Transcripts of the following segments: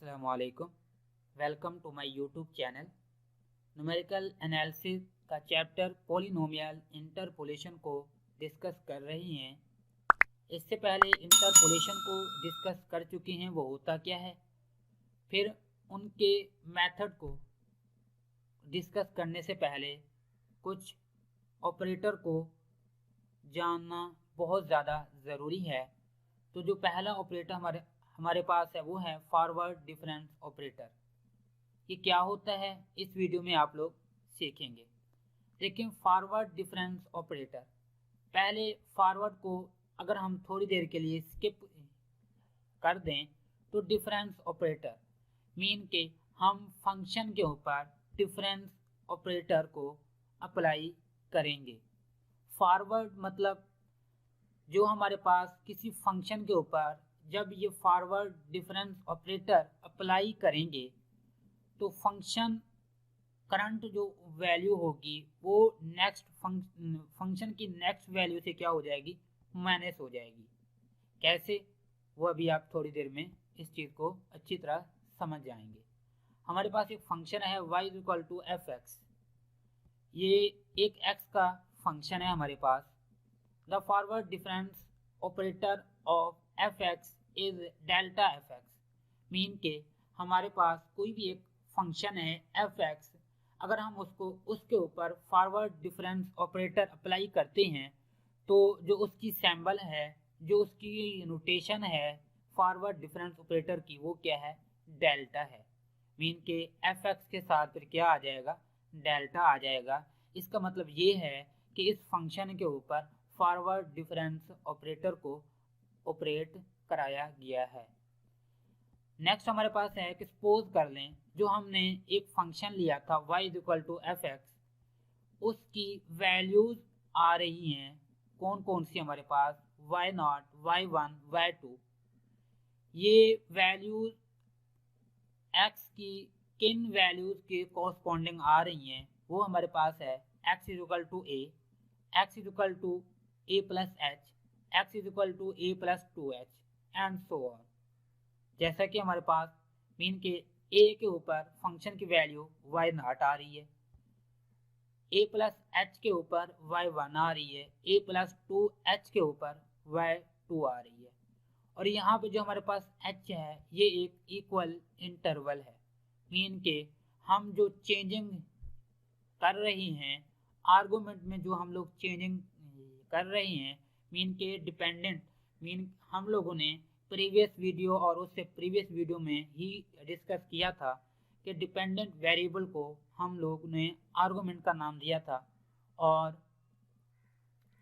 अस्सलामुअलैकुम। Welcome to my YouTube channel. Numerical analysis का chapter polynomial interpolation को discuss कर रही हैं। इससे पहले इंटरपोलेशन को डिस्कस कर चुके हैं, वो होता क्या है, फिर उनके मेथड को डिस्कस करने से पहले कुछ ऑपरेटर को जानना बहुत ज़्यादा ज़रूरी है। तो जो पहला ऑपरेटर हमारे पास है वो है फॉरवर्ड डिफरेंस ऑपरेटर। ये क्या होता है इस वीडियो में आप लोग सीखेंगे। लेकिन फॉरवर्ड डिफरेंस ऑपरेटर, पहले फॉरवर्ड को अगर हम थोड़ी देर के लिए स्किप कर दें तो डिफरेंस ऑपरेटर मीन के हम फंक्शन के ऊपर डिफरेंस ऑपरेटर को अप्लाई करेंगे। फॉरवर्ड मतलब जो हमारे पास किसी फंक्शन के ऊपर जब ये फॉरवर्ड डिफरेंस ऑपरेटर अप्लाई करेंगे तो फंक्शन करंट जो वैल्यू होगी वो नेक्स्ट फंक्शन की नेक्स्ट वैल्यू से क्या हो जाएगी, माइनस हो जाएगी। कैसे, वो अभी आप थोड़ी देर में इस चीज़ को अच्छी तरह समझ जाएंगे। हमारे पास एक फंक्शन है y=f(x), ये एक x का फंक्शन है हमारे पास। The forward difference operator of f(x) is delta f(x), mean के हमारे पास कोई भी एक फंक्शन है f(x), अगर हम उसके ऊपर फॉरवर्ड डिफरेंस ऑपरेटर अप्लाई करते हैं तो जो उसकी सिंबल है, जो उसकी नोटेशन है फॉरवर्ड डिफरेंस ऑपरेटर की, वो क्या है, डेल्टा है। मीन के f(x) के साथ फिर क्या आ जाएगा, डेल्टा आ जाएगा। इसका मतलब ये है कि इस फंक्शन के ऊपर फॉरवर्ड डिफरेंस ऑपरेटर को ऑपरेट कराया गया है। नेक्स्ट हमारे पास है कि सपोज कर लें जो हमने एक फंक्शन लिया था y=f(x), उसकी वैल्यूज आ रही हैं कौन कौन सी हमारे पास, y0, y1, y2। ये वैल्यूज x की किन वैल्यूज के कॉरस्पॉन्डिंग आ रही हैं, वो हमारे पास है x=a, x=a+h, x=a+2h and so on. जैसा कि हमारे पास मीन के a के ऊपर फंक्शन की वैल्यू y0 आ रही है, a+h के ऊपर y1 आ रही है, a+2h के ऊपर y2 आ रही है। और यहाँ पे जो हमारे पास h है ये एक इक्वल इंटरवल है। मीन के हम जो चेंजिंग कर रहे हैं आर्गुमेंट में, जो हम लोग चेंजिंग कर रहे हैं मीन के डिपेंडेंट, मीन हम लोगों ने प्रीवियस वीडियो और उससे प्रीवियस वीडियो में ही डिस्कस किया था कि डिपेंडेंट वेरिएबल को हम लोग ने आर्गुमेंट का नाम दिया था और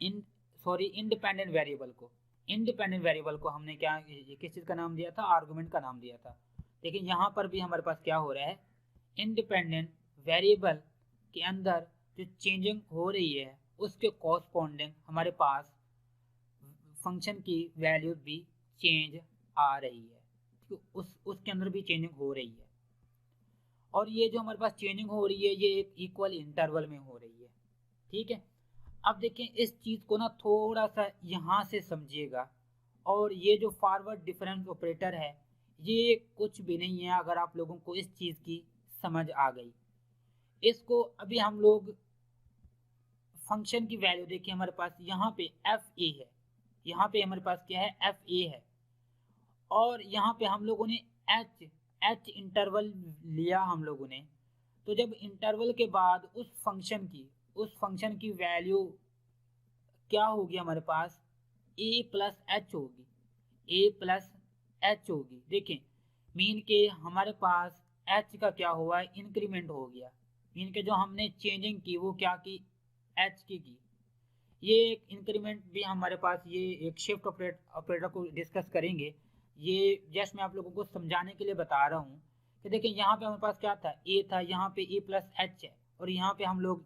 इंडिपेंडेंट वेरिएबल को हमने क्या, किस चीज़ का नाम दिया था, आर्गुमेंट का नाम दिया था। लेकिन यहाँ पर भी हमारे पास क्या हो रहा है, इंडिपेंडेंट वेरिएबल के अंदर जो चेंजिंग हो रही है उसके कॉरस्पॉन्डिंग हमारे पास फंक्शन की वैल्यूज भी चेंज आ रही है, तो उसके अंदर भी चेंजिंग हो रही है। और ये जो हमारे पास चेंजिंग हो रही है ये एक इक्वल इंटरवल में हो रही है। ठीक है, अब देखें इस चीज़ को ना थोड़ा सा यहाँ से समझिएगा। और ये जो फॉरवर्ड डिफरेंस ऑपरेटर है ये कुछ भी नहीं है, अगर आप लोगों को इस चीज़ की समझ आ गई। इसको अभी हम लोग फंक्शन की वैल्यू देखिए, हमारे पास यहाँ पे fa है, यहाँ पे हमारे पास क्या है, fa है। और यहाँ पे हम लोगों ने h इंटरवल लिया हम लोगों ने। तो जब इंटरवल के बाद उस फंक्शन की वैल्यू क्या होगी, हमारे पास a+h होगी, a+h होगी। देखें मीन के हमारे पास h का क्या हुआ, इंक्रीमेंट हो गया। मीन के जो हमने चेंजिंग की वो क्या की, h की। ये एक इंक्रीमेंट भी हमारे पास, ये एक शिफ्ट ऑपरेटर को डिस्कस करेंगे। ये जस्ट मैं आप लोगों को समझाने के लिए बता रहा हूँ कि देखिए यहाँ पे हमारे पास क्या था, a था, यहाँ पे a+h है, और यहाँ पे हम लोग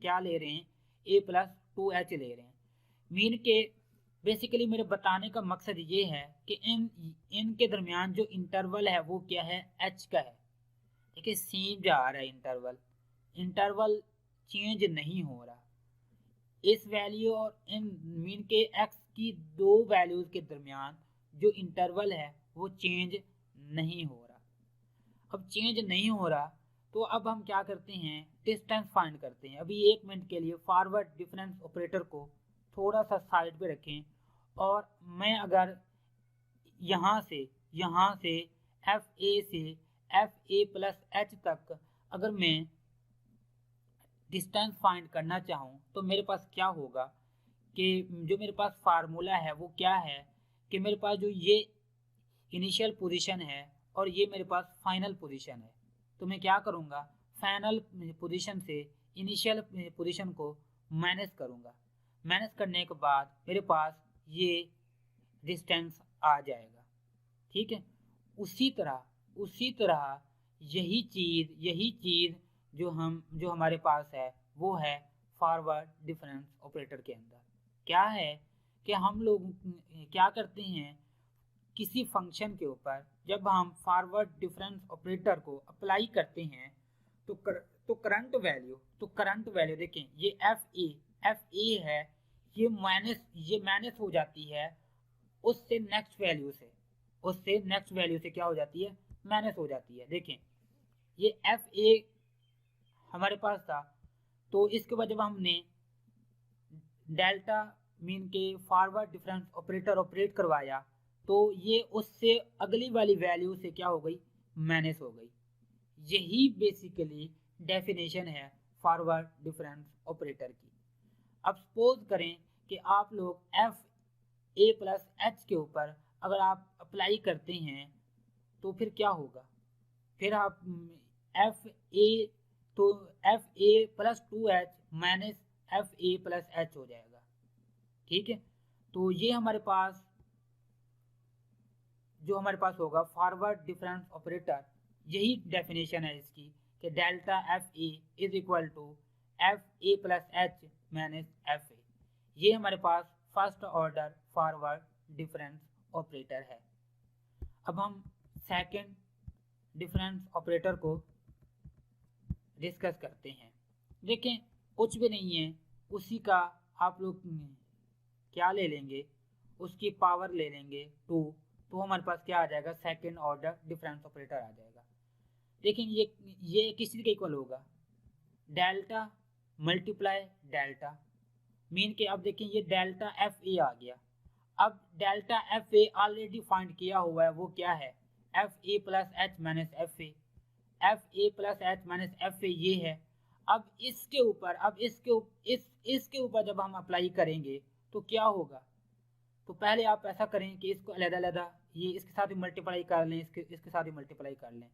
क्या ले रहे हैं, a+2h ले रहे हैं। मीन के बेसिकली मेरे बताने का मकसद ये है कि इनके दरमियान जो इंटरवल है वो क्या है, h का है। देखिए सेम जा रहा है, इंटरवल चेंज नहीं हो रहा। इस वैल्यू और इन मीन के x की दो वैल्यूज के दरमियान जो इंटरवल है वो चेंज नहीं हो रहा। अब चेंज नहीं हो रहा, तो अब हम क्या करते हैं, डिस्टेंस फाइंड करते हैं। अभी 1 मिनट के लिए फॉरवर्ड डिफरेंस ऑपरेटर को थोड़ा सा साइड पे रखें, और मैं अगर यहाँ से एफ ए से एफ ए प्लस एच तक अगर मैं डिस्टेंस फाइंड करना चाहूँ, तो मेरे पास क्या होगा कि जो मेरे पास फार्मूला है वो क्या है कि मेरे पास जो ये इनिशियल पोजीशन है और ये मेरे पास फाइनल पोजीशन है, तो मैं क्या करूँगा, फाइनल पोजीशन से इनिशियल पोजीशन को माइनस करूँगा। माइनस करने के बाद मेरे पास ये डिस्टेंस आ जाएगा। ठीक है, उसी तरह यही चीज़ जो हमारे पास है वो है फॉरवर्ड डिफरेंस ऑपरेटर के अंदर। क्या है कि हम लोग क्या करते हैं, किसी फंक्शन के ऊपर जब हम फॉरवर्ड डिफरेंस ऑपरेटर को अप्लाई करते हैं तो करंट वैल्यू देखें, ये एफ ए है, ये माइनस हो जाती है उससे नेक्स्ट वैल्यू से क्या हो जाती है, माइनस हो जाती है। देखें ये एफ ए हमारे पास था, तो इसके बाद जब हमने डेल्टा मीन के फॉरवर्ड डिफरेंस ऑपरेटर ऑपरेट करवाया, तो ये उससे अगली वाली वैल्यू से क्या हो गई, माइनस हो गई। यही बेसिकली डेफिनेशन है फॉरवर्ड डिफरेंस ऑपरेटर की। अब सपोज करें कि आप लोग एफ ए प्लस एच के ऊपर अगर आप अप्लाई करते हैं तो फिर क्या होगा, फिर आप f a plus 2h minus f a plus h हो जाएगा। ठीक है, तो ये हमारे पास होगा फॉरवर्ड डिफरेंस ऑपरेटर, यही डेफिनेशन है इसकी कि delta f a is equal to f a plus h minus f a. ये हमारे पास first order forward difference operator है। अब हम सेकंड डिफरेंस ऑपरेटर को डिस्कस करते हैं। देखें कुछ भी नहीं है, उसी का आप लोग क्या ले लेंगे, उसकी पावर ले लेंगे 2, तो हमारे पास क्या आ जाएगा, सेकंड ऑर्डर डिफरेंस ऑपरेटर आ जाएगा। देखें ये किस चीज़ के इक्वल होगा, डेल्टा मल्टीप्लाई डेल्टा, मीन के अब देखें ये डेल्टा एफ ए आ गया। अब डेल्टा एफ ए ऑलरेडी फाइंड किया हुआ है, वो क्या है, F a plus h minus f a plus h minus f a ये है। अब इसके ऊपर जब हम अप्लाई करेंगे तो क्या होगा, तो पहले आप ऐसा करें कि इसको अलग-अलग ये इसके साथ भी मल्टीप्लाई कर लें, इसके साथ भी मल्टीप्लाई कर लें।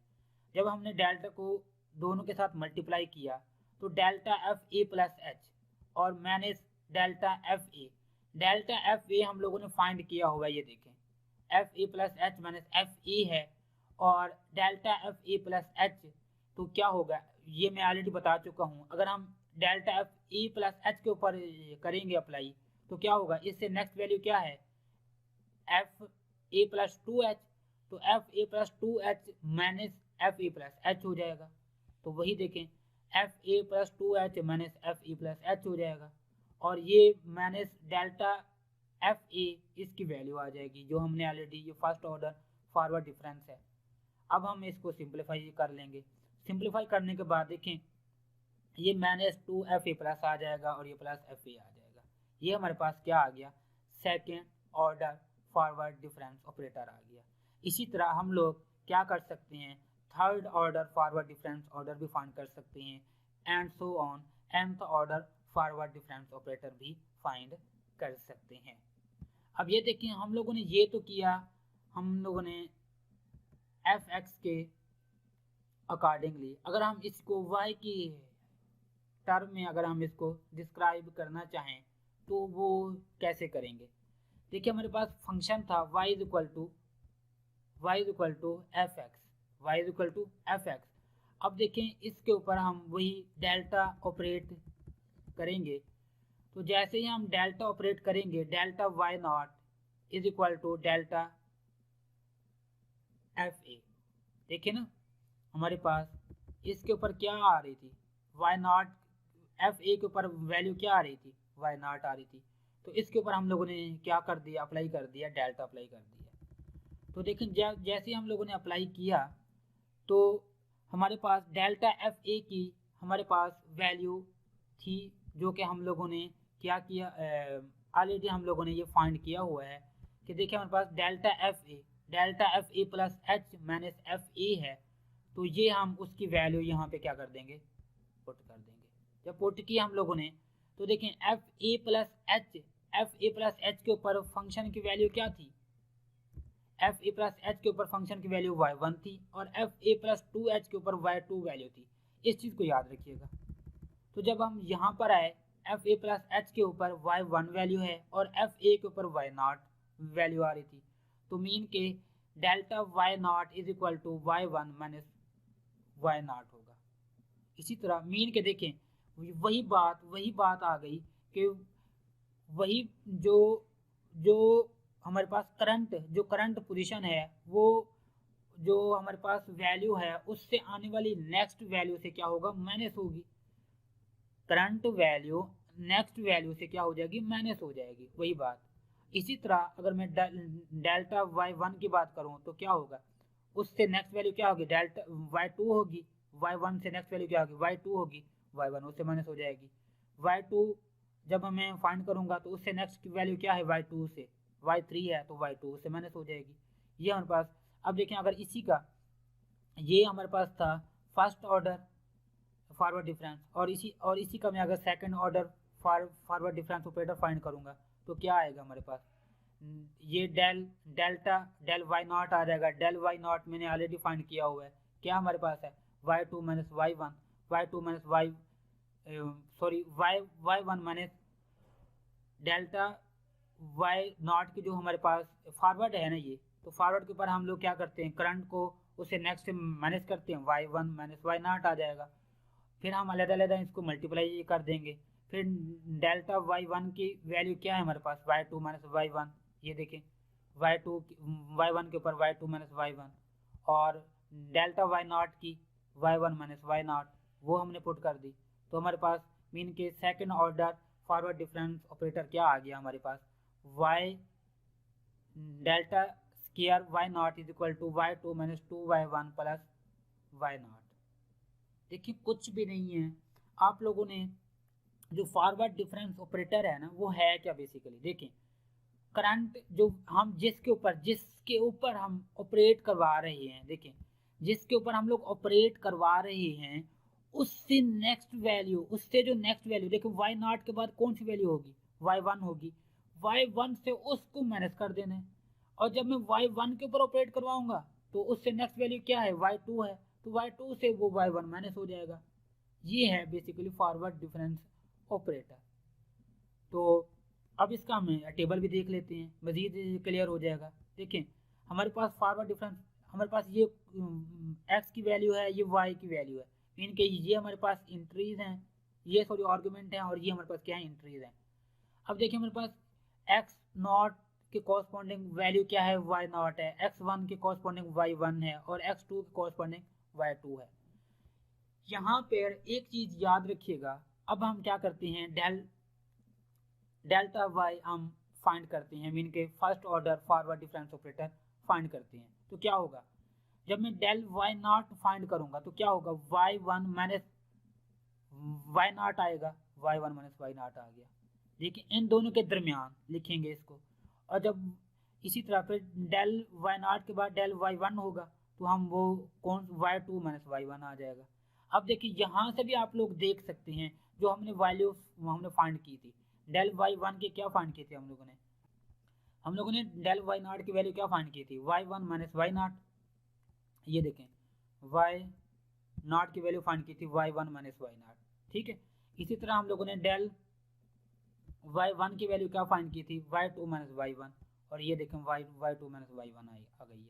जब हमने डेल्टा को दोनों के साथ मल्टीप्लाई किया तो delta f a plus H और माइनस डेल्टा एफ ए हम लोगों ने फाइंड किया होगा, ये देखें F a plus h minus f a है और delta f a plus H, तो क्या होगा ये मैं ऑलरेडी बता चुका हूँ। अगर हम delta f a plus H के ऊपर करेंगे अप्लाई तो क्या होगा, इससे नेक्स्ट वैल्यू क्या है, एफ ए प्लस 2h, तो F a plus 2h minus f a plus h हो जाएगा। तो वही देखें F a plus 2h minus f a plus h हो जाएगा, और ये माइनस डेल्टा एफ ए इसकी वैल्यू आ जाएगी जो हमने ऑलरेडी, ये फर्स्ट ऑर्डर फॉरवर्ड डिफरेंस है। अब हम इसको सिंप्लीफाई कर लेंगे। सिंप्लीफाई करने के बाद देखें ये माइनस 2f ए प्लस आ जाएगा और ये प्लस एफ ए आ जाएगा। ये हमारे पास क्या आ गया, second order forward difference operator आ गया। इसी तरह हम लोग क्या कर सकते हैं, third order forward difference order भी फाइंड कर सकते हैं, and so on nth order forward difference operator भी फाइंड कर सकते हैं। अब ये देखिए हम लोगों ने ये तो किया, हम लोगों ने एफ एक्स के अकॉर्डिंगली अगर हम इसको y की टर्म में अगर हम इसको डिस्क्राइब करना चाहें तो वो कैसे करेंगे। देखिए हमारे पास फंक्शन था y is equal to f x. अब देखें इसके ऊपर हम वही डेल्टा ऑपरेट करेंगे, तो जैसे ही हम डेल्टा ऑपरेट करेंगे delta y naught is equal to delta f a. देखिए ना हमारे पास इसके ऊपर क्या आ रही थी, वाई नॉट, एफ ए के ऊपर वैल्यू क्या आ रही थी, वाई नॉट आ रही थी, तो इसके ऊपर हम लोगों ने क्या कर दिया, अप्लाई कर दिया, डेल्टा अप्लाई कर दिया। तो देखें जैसे हम लोगों ने अप्लाई किया तो हमारे पास डेल्टा एफ ए की हमारे पास वैल्यू थी, जो कि हम लोगों ने क्या किया, ऑलरेडी हम लोगों ने ये फाइंड किया हुआ है कि देखिए हमारे पास delta f a plus h minus f a है। तो ये हम उसकी वैल्यू यहाँ पे क्या कर देंगे, पुट कर देंगे। जब पुट किया हम लोगों ने तो देखें एफ ए प्लस एच के ऊपर फंक्शन की वैल्यू क्या थी, एफ ए प्लस एच के ऊपर फंक्शन की वैल्यू y1 थी और एफ ए प्लस 2h के ऊपर y2 वैल्यू थी। इस चीज़ को याद रखिएगा। तो जब हम यहाँ पर आए एफ ए प्लस एच के ऊपर y1 वैल्यू है और एफ ए के ऊपर y0 वैल्यू आ रही थी, तो मीन के delta y0 is equal to y1 minus y0 होगा। इसी तरह मीन के देखें वही बात आ गई कि वही जो जो हमारे पास करंट पोजीशन है, वो जो हमारे पास वैल्यू है उससे आने वाली नेक्स्ट वैल्यू से क्या होगा, माइनस होगी। करंट वैल्यू नेक्स्ट वैल्यू से क्या हो जाएगी, माइनस हो जाएगी, वही बात। इसी तरह अगर मैं डेल्टा y1 की बात करूं तो क्या होगा, उससे नेक्स्ट वैल्यू क्या होगी, डेल्टा y2 होगी। y1 से नेक्स्ट वैल्यू क्या होगी, y2 होगी। y1 उससे माइनस हो जाएगी। y2 जब मैं फाइंड करूंगा तो उससे नेक्स्ट की वैल्यू क्या है, y2 से y3 है तो y2 उससे माइनस हो जाएगी। ये हमारे पास, अब देखें अगर इसी का, ये हमारे पास था फर्स्ट ऑर्डर फॉरवर्ड डिफरेंस, और इसी का मैं अगर second order forward difference operator find करूंगा तो क्या आएगा हमारे पास, ये डेल y0 आ जाएगा। डेल y0 मैंने ऑलरेडी फाइंड किया हुआ है, क्या हमारे पास है y2 minus y1 minus delta y0 की जो हमारे पास फॉरवर्ड है ना, ये तो फॉरवर्ड के ऊपर हम लोग क्या करते हैं, करंट को उससे नेक्स्ट से माइनस करते हैं, y1 माइनस y0 आ जाएगा। फिर हम अलग-अलग इसको मल्टीप्लाई कर देंगे। फिर डेल्टा y1 की वैल्यू क्या है हमारे पास, y2 माइनस y1। ये देखें y1 के ऊपर y2 माइनस y1, और डेल्टा y0 की y1 माइनस y0 वो हमने पुट कर दी। तो हमारे पास मीन के second order forward difference operator क्या आ गया हमारे पास, y delta square y0 is equal to y2 minus 2y1 plus y0। देखिए कुछ भी नहीं है, आप लोगों ने जो फॉरवर्ड डिफरेंस ऑपरेटर है ना, वो है क्या बेसिकली, देखें करंट जो हम जिसके ऊपर हम ऑपरेट करवा रहे हैं, देखें जिसके ऊपर हम लोग ऑपरेट करवा रहे हैं उससे जो नेक्स्ट वैल्यू देखो y0 के बाद कौन सी वैल्यू होगी, y1 होगी। y1 से उसको माइनस कर देना है, और जब मैं y1 के ऊपर ऑपरेट करवाऊंगा तो उससे नेक्स्ट वैल्यू क्या है, y2 है, तो y2 से वो y1 माइनस हो जाएगा। ये है बेसिकली फॉरवर्ड डिफरेंस ऑपरेटर। तो अब इसका हम टेबल भी देख लेते हैं, मजीद क्लियर हो जाएगा। देखें हमारे पास फॉरवर्ड डिफरेंस, हमारे पास ये x की वैल्यू है, ये y की वैल्यू है, मीन के ये हमारे पास इंट्रीज हैं, ये सॉरी आर्गुमेंट हैं, और ये हमारे पास क्या है, इंट्रीज हैं। अब देखिए हमारे पास x0 के कॉरस्पॉन्डिंग वैल्यू क्या है, y0 है, x1 के कॉरस्पॉन्डिंग y1 है, और x2 के कॉरस्पॉन्डिंग y2 है। यहाँ पर एक चीज याद रखिएगा, अब हम क्या करते हैं, डेल्टा y हम फाइंड करते हैं, मीन के first order forward difference operator find करते हैं। तो क्या होगा, जब मैं डेल y0 फाइंड करूंगा तो क्या होगा, y1 माइनस y0 आएगा, y1 माइनस y0 आ गया। देखिए इन दोनों के दरमियान लिखेंगे इसको, और जब इसी तरह फिर डेल y0 के बाद डेल y1 होगा तो हम वो कौन y2 माइनस y1 आ जाएगा। अब देखिए यहाँ से भी आप लोग देख सकते हैं जो हमने वैल्यू हमने फाइंड की थी, डेल y1 के क्या फाइंड किए थे हम लोगों ने डेल y0 की वैल्यू क्या फाइंड की थी, y1 माइनस y0। ये देखें y0 की वैल्यू फाइंड की थी y1 माइनस y0, ठीक है। इसी तरह हम लोगों ने डेल y1 की वैल्यू क्या फाइंड की थी, y2 माइनस y1, और ये देखें y2 माइनस y1 आ गई है।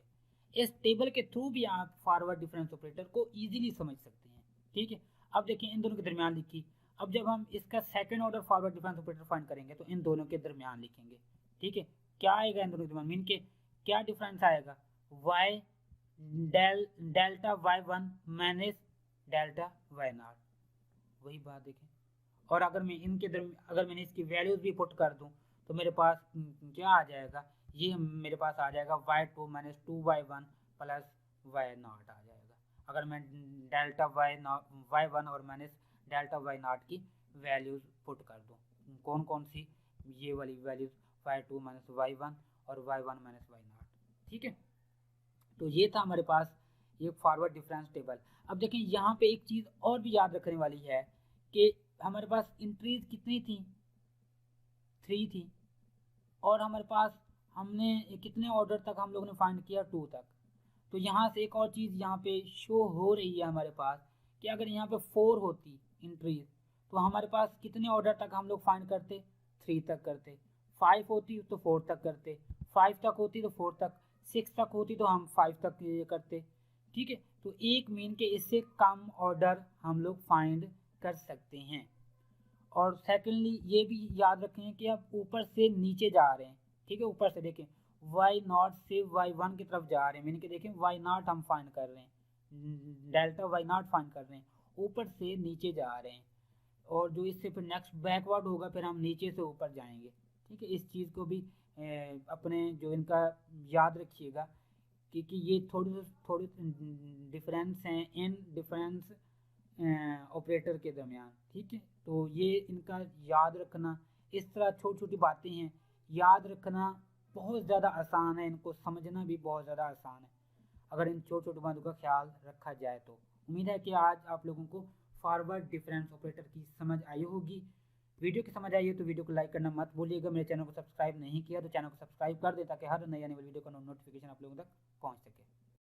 इस टेबल के थ्रू भी आप फॉरवर्ड डिफरेंस ऑपरेटर को इजीली समझ सकते हैं, ठीक है। अब देखिए इन दोनों के दरमियान लिखी, अब जब हम इसका second order forward difference operator find करेंगे तो इन दोनों के दरमियान लिखेंगे, ठीक है। क्या आएगा इन दोनों के दरमियान, मीन के क्या डिफरेंस आएगा, y delta y1 minus delta y0, वही बात देखें। और अगर मैंने इसकी वैल्यूज भी पुट कर दूं तो मेरे पास क्या आ जाएगा, ये मेरे पास आ जाएगा y2 minus 2y1 plus y0 आ जाएगा। अगर मैं डेल्टा वाई वन और माइनस डेल्टा वाई नॉट की वैल्यूज़ पुट कर दूँ, कौन कौन सी, ये वाली values y two minus y one और y one minus y nought. ठीक है, तो ये था हमारे पास ये फॉरवर्ड डिफरेंस टेबल। अब देखें यहाँ पे एक चीज़ और भी याद रखने वाली है कि हमारे पास इंट्रीज कितनी थी, 3 थी, और हमारे पास हमने कितने ऑर्डर तक हम लोगों ने फाइंड किया, 2 तक। तो यहाँ से एक और चीज़ यहाँ पे शो हो रही है हमारे पास कि अगर यहाँ पे 4 होती इंट्रीज तो हमारे पास कितने ऑर्डर तक हम लोग फाइंड करते, 3 तक करते। 5 होती तो 4 तक करते, 5 तक होती तो 4 तक, 6 तक होती तो हम 5 तक ये करते। ठीक है, तो एक मीन के इससे कम ऑर्डर हम लोग फाइंड कर सकते हैं। और सेकेंडली ये भी याद रखें कि आप ऊपर से नीचे जा रहे हैं। ठीक है, ऊपर से देखें वाई नॉट से वाई वन की तरफ जा रहे हैं, मीन के देखें वाई नॉट हम फाइंड कर रहे हैं, डेल्टा वाई नॉट फाइंड कर रहे हैं, ऊपर से नीचे जा रहे हैं। और जो इससे फिर नेक्स्ट बैकवर्ड होगा, फिर हम नीचे से ऊपर जाएंगे। ठीक है, इस चीज़ को भी अपने जो इनका याद रखिएगा, क्योंकि ये थोड़ी डिफरेंस हैं इन डिफरेंस ऑपरेटर के दरमियान। ठीक है, तो ये इनका याद रखना, इस तरह छोटी छोटी बातें हैं, याद रखना बहुत ज़्यादा आसान है, इनको समझना भी बहुत ज़्यादा आसान है अगर इन छोटी छोटी बातों का ख्याल रखा जाए तो। उम्मीद है कि आज आप लोगों को फॉरवर्ड डिफरेंस ऑपरेटर की समझ आई होगी। वीडियो की समझ आई हो तो वीडियो को लाइक करना मत भूलिएगा। मेरे चैनल को सब्सक्राइब नहीं किया तो चैनल को सब्सक्राइब कर दे ताकि हर नई आने वाली वीडियो का नोटिफिकेशन आप लोगों तक पहुँच सके।